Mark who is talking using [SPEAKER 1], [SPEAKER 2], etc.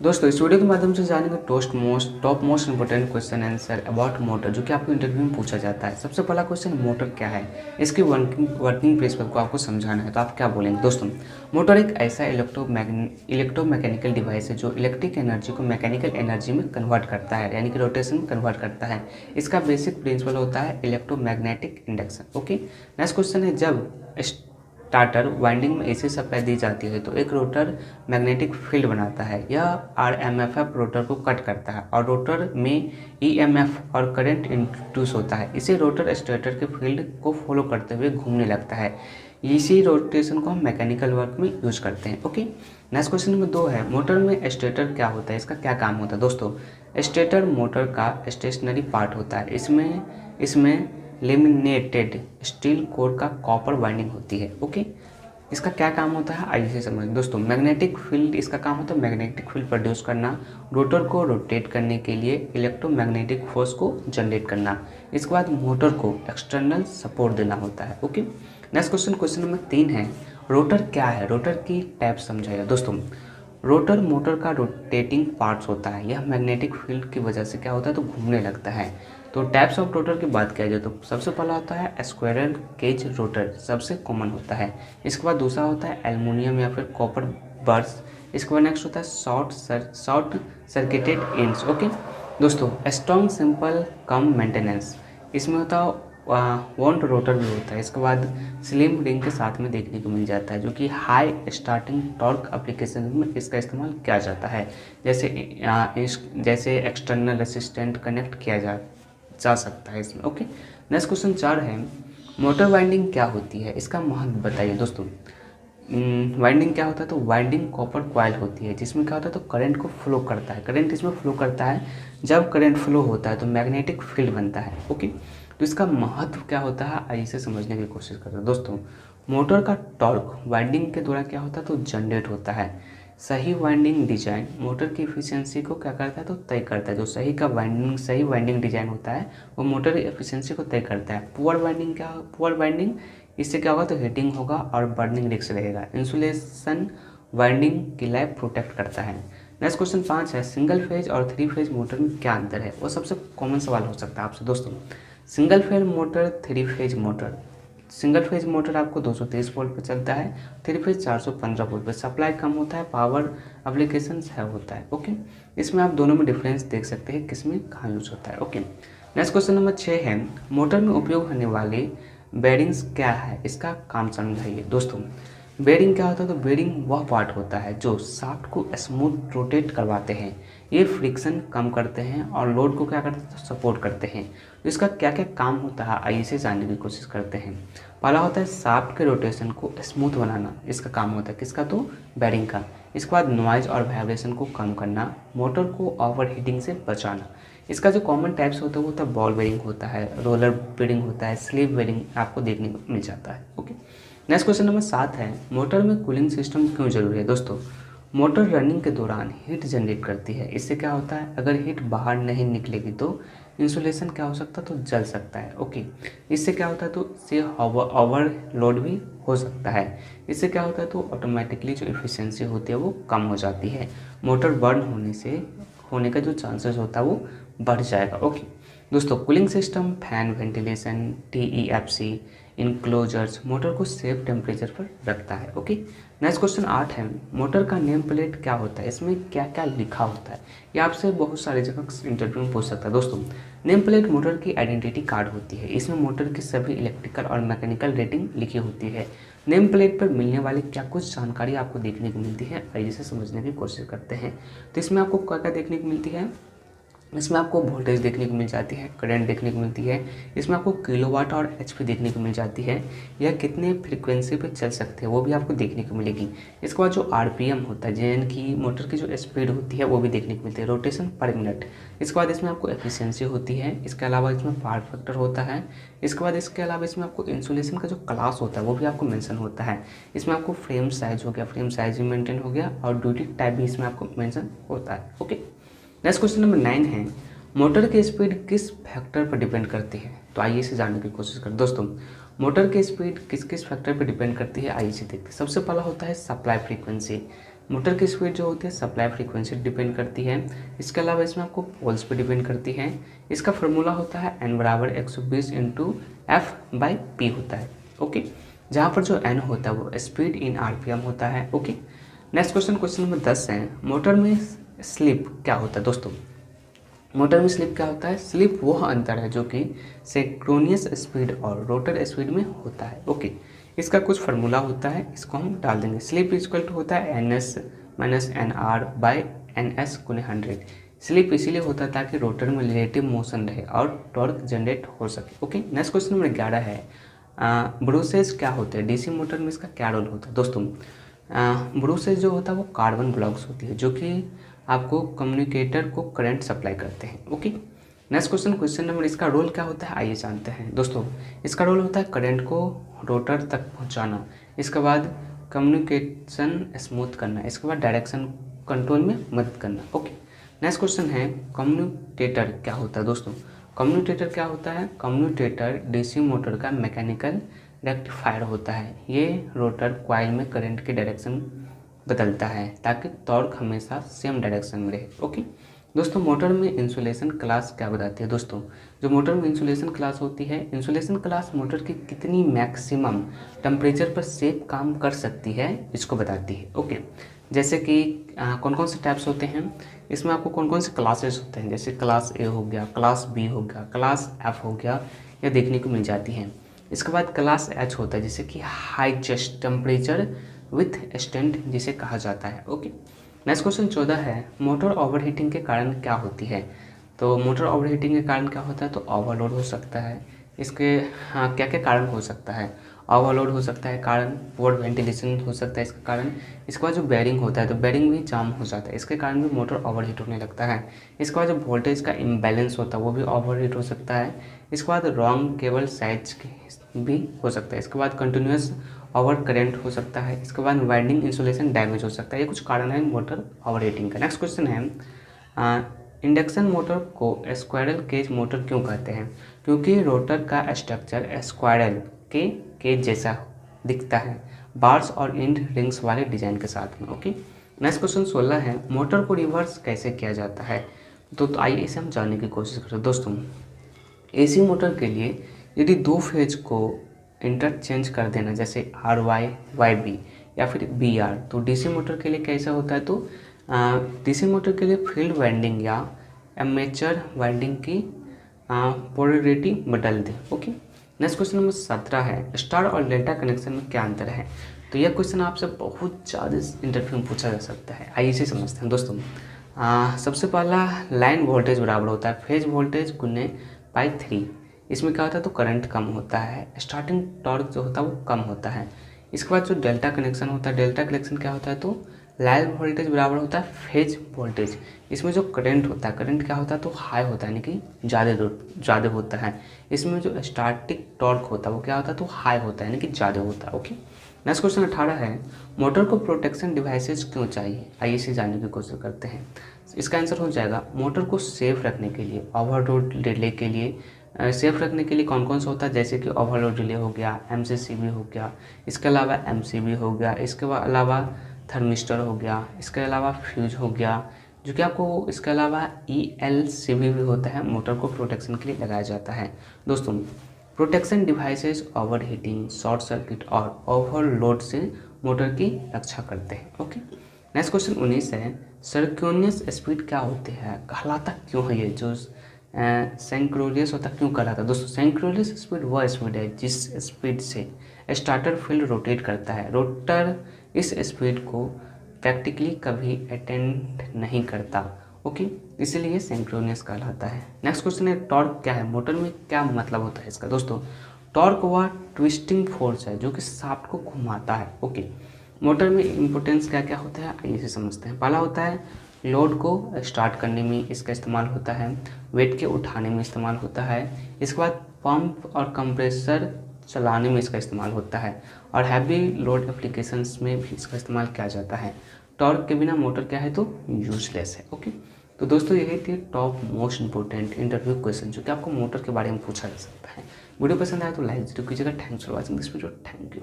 [SPEAKER 1] दोस्तों इस वीडियो के माध्यम से जानेंगे top most important question answer about motor जो कि आपको इंटरव्यू में पूछा जाता है। सबसे पहला क्वेश्चन, मोटर क्या है, इसकी वर्किंग प्रिंसिपल को आपको समझाना है तो आप क्या बोलेंगे। दोस्तों मोटर एक ऐसा इलेक्ट्रोमैकेनिकल डिवाइस है जो इलेक्ट्रिक एनर्जी को मैकेनिकल एनर्जी में कन्वर्ट करता है, यानी कि रोटेशन में कन्वर्ट करता है। इसका बेसिक प्रिंसिपल होता है electromagnetic induction. Okay, next question है, जब स्टार्टर वाइंडिंग में एसी सप्लाई दी जाती है तो एक रोटर मैग्नेटिक फील्ड बनाता है। यह आरएमएफ रोटर को कट करता है और रोटर में ईएमएफ और करंट इंट्रोड्यूस होता है। इसे रोटर स्टेटर के फील्ड को फॉलो करते हुए घूमने लगता है। इसी रोटेशन को हम मैकेनिकल वर्क में यूज करते हैं। ओके, नेक्स्ट क्वेश्चन नंबर 2 है, मोटर में स्टेटर क्या होता है, इसका क्या काम होता है। दोस्तों स्टेटर मोटर का स्टेशनरी पार्ट होता है। इसमें लेमिनेटेड स्टील कोर का कॉपर वाइंडिंग होती है। ओके, इसका क्या काम होता है आइए से समझें। दोस्तों मैग्नेटिक फील्ड, इसका काम होता है मैग्नेटिक फील्ड प्रोड्यूस करना, रोटर को रोटेट करने के लिए इलेक्ट्रोमैग्नेटिक फोर्स को जनरेट करना। इसके बाद मोटर को एक्सटर्नल सपोर्ट देना होता है। ओके, नेक्स्ट क्वेश्चन नंबर 3 है, रोटर क्या है, रोटर की टाइप समझाइए। दोस्तों रोटर मोटर का रोटेटिंग पार्ट्स होता है। यह मैग्नेटिक फील्ड की वजह से क्या होता है तो घूमने लगता है। तो टाइप्स ऑफ रोटर की बात किया जाए तो सबसे पहला होता है स्क्वायरल केज रोटर, सबसे कॉमन होता है। इसके बाद दूसरा होता है एल्युमिनियम या फिर कॉपर बर्स। इसके बाद नेक्स्ट होता है शॉर्ट सर्किटेड एंड्स। ओके दोस्तों, स्ट्रॉन्ग सिंपल कम मेंटेनेंस, इसमें होता है वॉन्ट रोटर भी होता है। इसके बाद स्लिम रिंग के साथ में देखने को मिल जाता है जो कि हाई स्टार्टिंग टॉर्क एप्लीकेशन में इसका इस्तेमाल किया जाता है। जैसे एक्सटर्नल रेसिस्टेंट कनेक्ट किया जा सकता है इसमें। ओके, नेक्स्ट क्वेश्चन 4 है, मोटर वाइंडिंग क्या होती है, इसका महत्व बताइए। दोस्तों वाइंडिंग क्या होता है तो वाइंडिंग कॉपर कॉइल होती है जिसमें क्या होता है तो करंट को फ्लो करता है। करंट इसमें फ्लो करता है, जब करंट फ्लो होता है तो मैग्नेटिक फील्ड बनता है। ओके, तो इसका महत्व क्या होता है आइए इसे समझने की कोशिश करते हैं। दोस्तों मोटर का टॉर्क वाइंडिंग के द्वारा क्या होता है तो जनरेट होता है। सही वाइंडिंग डिजाइन मोटर की एफिशिएंसी को क्या करता है तो तय करता है। जो सही वाइंडिंग डिजाइन होता है वो मोटर की एफिशिएंसी को तय करता है। पुअर वाइंडिंग इससे क्या होगा तो हीटिंग होगा और बर्निंग रिस्क रहेगा। इंसुलेशन वाइंडिंग की लाइफ प्रोटेक्ट करता है। नेक्स्ट क्वेश्चन 5 है, सिंगल फेज और 3 फेज मोटर में क्या अंतर है, वो सबसे कॉमन सवाल हो सकता है आपसे। दोस्तों single phase motor, 3 phase motor, single phase motor आपको 230 वोल्ट पे चलता है, 3 फेज 415 वोल्ट पे, सप्लाई कम होता है, पावर एप्लीकेशन है होता है। ओके, इसमें आप दोनों में डिफरेंस देख सकते हैं किसमें कहाँ यूज होता है। ओके, नेक्स्ट क्वेश्चन नंबर 6 है, मोटर में उपयोग होने वाले बेरिंग्स क्या है, इसका काम समझाइए। दोस्तों बेरिंग क्या होता है तो बेरिंग वह पार्ट होता है जो शाफ्ट को स्मूथ रोटेट करवाते हैं। ये फ्रिक्शन कम करते हैं और लोड को क्या करते हैं तो सपोर्ट करते हैं। तो इसका क्या क्या काम होता है आइए से जानने की कोशिश करते हैं। पहला होता है शाफ्ट के रोटेशन को स्मूथ बनाना, इसका काम होता है किसका तो बेरिंग का। इसके बाद नॉइज और वाइब्रेशन को कम करना, मोटर को ओवर हीटिंग से बचाना। इसका जो कॉमन टाइप्स होता है वो होता है बॉल बेरिंग होता है, रोलर बेरिंग होता है, स्लीव बेरिंग आपको देखने को मिल जाता है। ओके, नेक्स्ट क्वेश्चन नंबर 7 है, मोटर में कूलिंग सिस्टम क्यों जरूरी है। दोस्तों मोटर रनिंग के दौरान हीट जनरेट करती है। इससे क्या होता है अगर हीट बाहर नहीं निकलेगी तो इंसुलेशन क्या हो सकता है तो जल सकता है। ओके, इससे क्या होता है तो इससे ओवरलोड भी हो सकता है। इससे क्या होता है तो ऑटोमेटिकली जो एफिशिएंसी होती है वो कम हो जाती है, मोटर बर्न होने का जो चांसेस होता है वो बढ़ जाएगा। ओके दोस्तों, cooling system, fan, ventilation, TEFC enclosures motor को सेफ टेम्परेचर पर रखता है। ओके, नेक्स्ट क्वेश्चन 8 है, मोटर का नेम प्लेट क्या होता है, इसमें क्या क्या लिखा होता है, ये आपसे बहुत सारी जगह इंटरव्यू में पूछ सकता है। दोस्तों नेम प्लेट मोटर की आइडेंटिटी कार्ड होती है। इसमें मोटर की सभी इलेक्ट्रिकल और मैकेनिकल रेटिंग लिखी होती है। नेम प्लेट पर मिलने वाली क्या कुछ जानकारी आपको देखने को मिलती है आइए से समझने की कोशिश करते हैं। तो इसमें आपको क्या क्या देखने को मिलती है, इसमें आपको वोल्टेज देखने को मिल जाती है, करंट देखने को मिलती है, इसमें आपको किलोवाट और HP देखने को मिल जाती है, या कितने फ्रीक्वेंसी पे चल सकते हैं वो भी आपको देखने को मिलेगी। इसके बाद जो RPM होता है यानी कि मोटर की जो स्पीड होती है वो भी देखने को मिलती है, रोटेशन पर मिनट। इसके बाद इसमें आपको एफिशिएंसी होती है, इसके अलावा इसमें पावर फैक्टर होता है। इसके अलावा इसमें आपको इंसुलेशन का जो क्लास होता है वो भी आपको मेंशन होता है। इसमें आपको फ्रेम साइज हो गया, फ्रेम साइज भी मेंटेन हो गया, और ड्यूटी टाइप भी इसमें आपको मेंशन होता है। ओके, नेक्स्ट क्वेश्चन नंबर 9 है, मोटर की स्पीड किस फैक्टर पर डिपेंड करती है, तो आइए इसे जानने की कोशिश करें। दोस्तों मोटर की स्पीड किस किस फैक्टर पर डिपेंड करती है आइए इसे देखते हैं। सबसे पहला होता है सप्लाई फ्रीक्वेंसी, मोटर की स्पीड जो होती है सप्लाई फ्रीक्वेंसी डिपेंड करती है। इसके अलावा इसमें आपको पोल्स पे डिपेंड करती है। इसका फार्मूला होता है n बराबर 120 इंटू F/P होता है। ओके, जहाँ पर जो n होता है वो स्पीड इन RPM होता है। ओके, नेक्स्ट क्वेश्चन नंबर 10 है, मोटर में स्लिप क्या होता है दोस्तों। मोटर में स्लिप क्या होता है? स्लिप वह अंतर है जो कि सिंक्रोनियस स्पीड और रोटर स्पीड में होता है। ओके, इसका कुछ फार्मूला होता है, इसको हम डाल देंगे। स्लिप इक्वल टू होता है NS माइनस NR/NS × 100। स्लिप इसीलिए होता है ताकि रोटर में रिलेटिव मोशन रहे और टॉर्क जनरेट हो सके। ओके, नेक्स्ट क्वेश्चन नंबर 11 है, ब्रूसेज क्या होते हैं? डीसी मोटर में इसका क्या रोल होता है दोस्तों? ब्रूसेज जो होता है वो कार्बन ब्लॉक्स होती है जो कि आपको कम्युनिकेटर को करंट सप्लाई करते हैं। ओके, नेक्स्ट क्वेश्चन नंबर, इसका रोल क्या होता है आइए जानते हैं दोस्तों। इसका रोल होता है करंट को रोटर तक पहुंचाना, इसके बाद कम्युनिकेशन स्मूथ करना, इसके बाद डायरेक्शन कंट्रोल में मदद करना। ओके, नेक्स्ट क्वेश्चन है, कम्यूटेटर क्या होता है दोस्तों? कम्यूटेटर क्या होता है? कम्यूटेटर डीसी मोटर का मैकेनिकल रेक्टिफायर होता है। ये रोटर कॉइल में करंट की डायरेक्शन बदलता है ताकि टॉर्क हमेशा सेम डायरेक्शन में रहे। ओके दोस्तों, मोटर में इंसुलेशन क्लास क्या बताती है दोस्तों? जो मोटर में इंसुलेशन क्लास होती है, इंसुलेशन क्लास मोटर की कितनी मैक्सिमम टेम्परेचर पर सेफ काम कर सकती है इसको बताती है। ओके, जैसे कि कौन कौन से टाइप्स होते हैं, इसमें आपको कौन कौन से क्लासेस होते हैं, जैसे क्लास ए हो गया, क्लास बी हो गया, क्लास एफ हो गया, यह देखने को मिल जाती हैं। इसके बाद क्लास एच होता है जैसे कि हाईएस्ट टेम्परेचर विथ स्टैंड जिसे कहा जाता है। ओके, नेक्स्ट क्वेश्चन 14 है, मोटर ओवरहीटिंग के कारण क्या होती है? तो मोटर ओवरहीटिंग के कारण क्या होता है? तो ओवरलोड हो सकता है। इसके क्या क्या कारण हो सकता है? ओवरलोड हो सकता है कारण, पुअर वेंटिलेशन हो सकता है इसके कारण। इसके बाद जो बेरिंग होता है तो बेरिंग भी जाम हो जाता है, इसके कारण भी मोटर ओवरहीट होने लगता है। इसके बाद जो वोल्टेज का इम्बैलेंस होता है वो भी ओवरहीट हो सकता है। इसके बाद रॉन्ग केबल साइज भी हो सकता है। इसके बाद कंटिन्यूस ओवर करंट हो सकता है। इसके बाद वाइंडिंग इंसुलेशन डैमेज हो सकता है। ये कुछ कारण है मोटर ओवरहीटिंग का। नेक्स्ट क्वेश्चन है, इंडक्शन मोटर को स्क्वायरल केज मोटर क्यों कहते हैं? क्योंकि रोटर का स्ट्रक्चर स्क्वायरल के केज जैसा दिखता है, बार्स और इंड रिंग्स वाले डिजाइन के साथ में। ओके, नेक्स्ट क्वेश्चन 16 है, मोटर को रिवर्स कैसे किया जाता है? तो आइए इसे हम जानने की कोशिश करें दोस्तों। एसी मोटर के लिए यदि दो फेज को इंटरचेंज कर देना जैसे RY YB या फिर BR, तो डीसी मोटर के लिए कैसा होता है? तो डीसी मोटर के लिए फील्ड वाइंडिंग या एमेचर वाइंडिंग की पोलैरिटी बदल दें। ओके, नेक्स्ट क्वेश्चन नंबर 17 है, स्टार और डेल्टा कनेक्शन में क्या अंतर है? तो यह क्वेश्चन आपसे बहुत ज़्यादा इंटरव्यू में पूछा जा सकता है। आइए इसे समझते हैं दोस्तों। सबसे पहला, लाइन वोल्टेज बराबर होता है फेज वोल्टेज गुने /3। इसमें क्या होता है? तो करंट कम होता है, स्टार्टिंग टॉर्क जो होता है वो कम होता है। इसके बाद जो डेल्टा कनेक्शन होता है, डेल्टा कनेक्शन क्या होता है? तो लाइन वोल्टेज बराबर होता है फेज वोल्टेज। इसमें जो करंट होता है, करंट क्या होता है? तो हाई होता है, यानी कि ज़्यादा होता है। इसमें जो स्टार्टिंग टॉर्क होता है वो क्या होता है? तो हाई होता है, यानी कि ज़्यादा होता है। ओके, नेक्स्ट क्वेश्चन 18 है, मोटर को प्रोटेक्शन डिवाइसेस क्यों चाहिए? आइए इसे जानने की कोशिश करते हैं। इसका आंसर हो जाएगा, मोटर को सेफ रखने के लिए, ओवरलोड डिले के लिए, सेफ रखने के लिए कौन कौन सा होता है? जैसे कि ओवरलोड डिले हो गया, MCCB हो गया, इसके अलावा MCB हो गया, इसके अलावा थर्मिस्टर हो गया, इसके अलावा फ्यूज हो गया, जो कि आपको इसके अलावा ELCB भी होता है, मोटर को प्रोटेक्शन के लिए लगाया जाता है। दोस्तों, protection devices over heating, short circuit और ओवरलोड से मोटर की रक्षा करते हैं। ओके, नेक्स्ट क्वेश्चन 19 है, सर्क्यूनियस स्पीड क्या होती है? कहलाता क्यों है ये जो सेंक्रोलियस होता क्यों कहलाता है? दोस्तों, सेंक्रोलियस स्पीड वह स्पीड है जिस स्पीड से स्टार्टर फील्ड रोटेट करता है। रोटर इस स्पीड को प्रैक्टिकली कभी अटेंड नहीं करता। ओके, इसीलिए सिंक्रोनियस कहलाता है। नेक्स्ट क्वेश्चन है, टॉर्क क्या है? मोटर में क्या मतलब होता है इसका? दोस्तों, टॉर्क वह ट्विस्टिंग फोर्स है जो कि शाफ्ट को घुमाता है। ओके, मोटर में इम्पोर्टेंस क्या क्या होता है आइए इसे समझते हैं। पहला होता है लोड को स्टार्ट करने में इसका इस्तेमाल होता है, वेट के उठाने में इस्तेमाल होता है, इसके बाद पंप और कंप्रेसर चलाने में इसका इस्तेमाल होता है, और हैवी लोड एप्लीकेशंस में भी इसका इस्तेमाल किया जाता है। टॉर्क के बिना मोटर क्या है? तो यूजलेस है। ओके, तो दोस्तों यही थे top most important interview question जो कि आपको मोटर के बारे में पूछा जा सकता है। वीडियो पसंद आया तो लाइक जरूर कीजिएगा। Thanks for watching this video. Thank you.